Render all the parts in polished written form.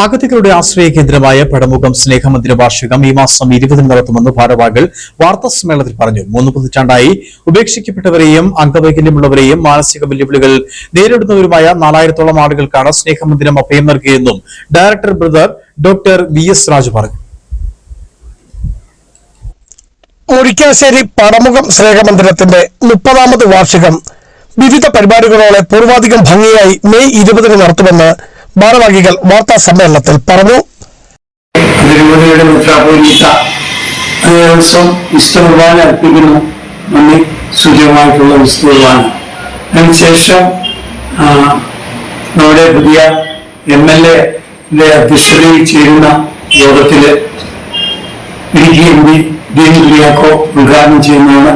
ആഗതികളുടെ ആശ്രയ കേന്ദ്രമായ പടമുഖം സ്നേഹമന്ദിര വാർഷികം ഈ മാസം 20 നടത്തുമെന്ന് ഭാരവാഹികൾ വാർത്താസമ്മേളനത്തിൽ പറഞ്ഞു. 3 പതിറ്റാണ്ടായി ഉപേക്ഷിക്കപ്പെട്ടവരെയും അംഗവൈകല്യമുള്ളവരെയും മാനസിക വെല്ലുവിളികൾ നേരിടുന്നവരുമായ 4000-ഓളം ആളുകൾക്കാണ് സ്നേഹമന്ദിരം അഭയം നൽകിയെന്നും director brother doctor VS Raju പറഞ്ഞു. മുരിക്കാശ്ശേരി പടമുഖം സ്നേഹമന്ദിരത്തിന്റെ 30ാമത് വാർഷികം വിവിധ പരിപാടികളോടെ പൂർവാധികം ഭംഗിയായി മെയ് 20 നടത്തുമെന്ന് ഭാരവാഹികൾ വാർത്താ സമ്മേളനത്തിൽ പറഞ്ഞു. അതിരൂപതയുടെ മെത്രാപ്പോലീത്ത ദിവസം വിശുദ്ധ കുർബാന അർപ്പിക്കുന്നു. നന്ദി സൂചകമായിട്ടുള്ള വിശുദ്ധ കുർബാന. അതിനുശേഷം നമ്മുടെ പുതിയ MLA അധ്യക്ഷതയിൽ ചേരുന്ന യോഗത്തില് ഇടുക്കി MP ഡീൻ കുര്യാക്കോ ഉദ്ഘാടനം ചെയ്യുന്നതാണ്.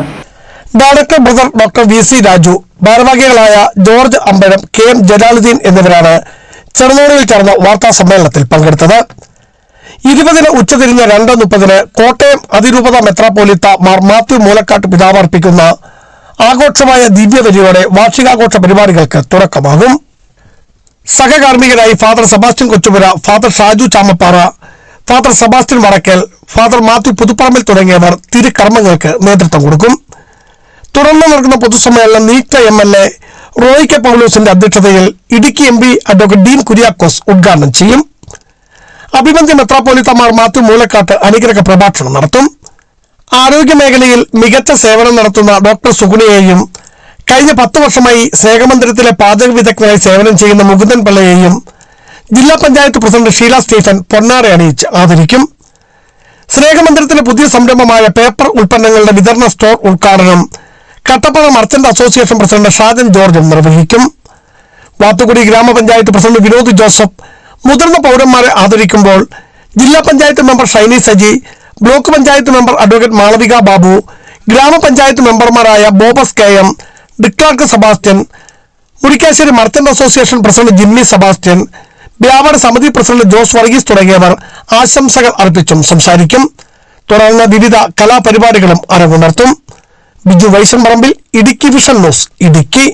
Director brother doctor VC Raju, ഭാരവാഹികളായ ജോർജ് അമ്പഴം, KM ജലാലുദ്ദീൻ എന്നിവരാണ് ചെറുനോടിയിൽ ചേർന്ന വാർത്താ സമ്മേളനത്തിൽ പങ്കെടുത്തത്. 20 ഉച്ചതിരിഞ്ഞ് 2:30 കോട്ടയം അതിരൂപത മെത്രാപ്പോലീത്ത മാർ മാത്യു മൂലക്കാട്ട് പിതാവ് അർപ്പിക്കുന്ന ആഘോഷമായ ദിവ്യബലിയോടെ വാർഷികാഘോഷ പരിപാടികൾക്ക് തുടക്കമാകും. സഹകാർമ്മികരായി father Sebastian Kochupura, father Shaju Chamappara, father Sebastian Vadakkal, father Mathew Puthuparambil തുടങ്ങിയവർ തിരുക്കർമ്മങ്ങൾക്ക് നേതൃത്വം കൊടുക്കും. തുടർന്ന് നടക്കുന്ന പൊതുസമ്മേളനം നീറ്റ MLA റോയ് കെ പൗലോസിന്റെ അധ്യക്ഷതയിൽ ഇടുക്കി MP അഡ്വക്കേറ്റ് ഡീൻ കുര്യാക്കോസ് ഉദ്ഘാടനം ചെയ്യും. അഭിമന്യ മെത്രാപ്പോലീത്ത മാർ മാത്യു മൂലക്കാട്ട് അനുഗ്രഹ പ്രഭാഷണം നടത്തും. ആരോഗ്യ മേഖലയിൽ മികച്ച സേവനം നടത്തുന്ന ഡോക്ടർ സുഗുണയെയും കഴിഞ്ഞ 10 വർഷമായി സ്നേഹമന്ദിരത്തിലെ പാചക വിദഗ്ധനായി സേവനം ചെയ്യുന്ന മുകുന്ദൻ പിള്ളയെയും ജില്ലാ പഞ്ചായത്ത് പ്രസിഡന്റ് ഷീല സ്റ്റീഫൻ പൊന്നാട അണിയിച്ച് ആദരിക്കും. സ്നേഹമന്ദിരത്തിലെ പുതിയ സംരംഭമായ പേപ്പർ ഉൽപ്പന്നങ്ങളുടെ വിതരണ സ്റ്റോർ ഉദ്ഘാടനം Kattappana merchant association president Shajan ജോർജും നിർവഹിക്കും. വാത്തുകുടി ഗ്രാമപഞ്ചായത്ത് പ്രസിഡന്റ് വിനോദ് ജോസഫ് മുതിർന്ന പൗരന്മാരെ ആദരിക്കുമ്പോൾ ജില്ലാ panchayat member Shiny Saji, block panchayat member advocate Malavika Babu, ഗ്രാമപഞ്ചായത്ത് മെമ്പർമാരായ ബോബസ് KM, ഡിക്ലാർക്ക് Sebastian, Murikkassery merchant association president Jimmy Sebastian, വ്യാപാര സമിതി പ്രസിഡന്റ് ജോസ് വർഗീസ് തുടങ്ങിയവർ ആശംസകൾ അർപ്പിച്ചും സംസാരിക്കും. തുടർന്ന് വിവിധ കലാപരിപാടികളും അരങ്ങുണർത്തും. Biju Vaishamparambil, Idukki vision news, Idukki.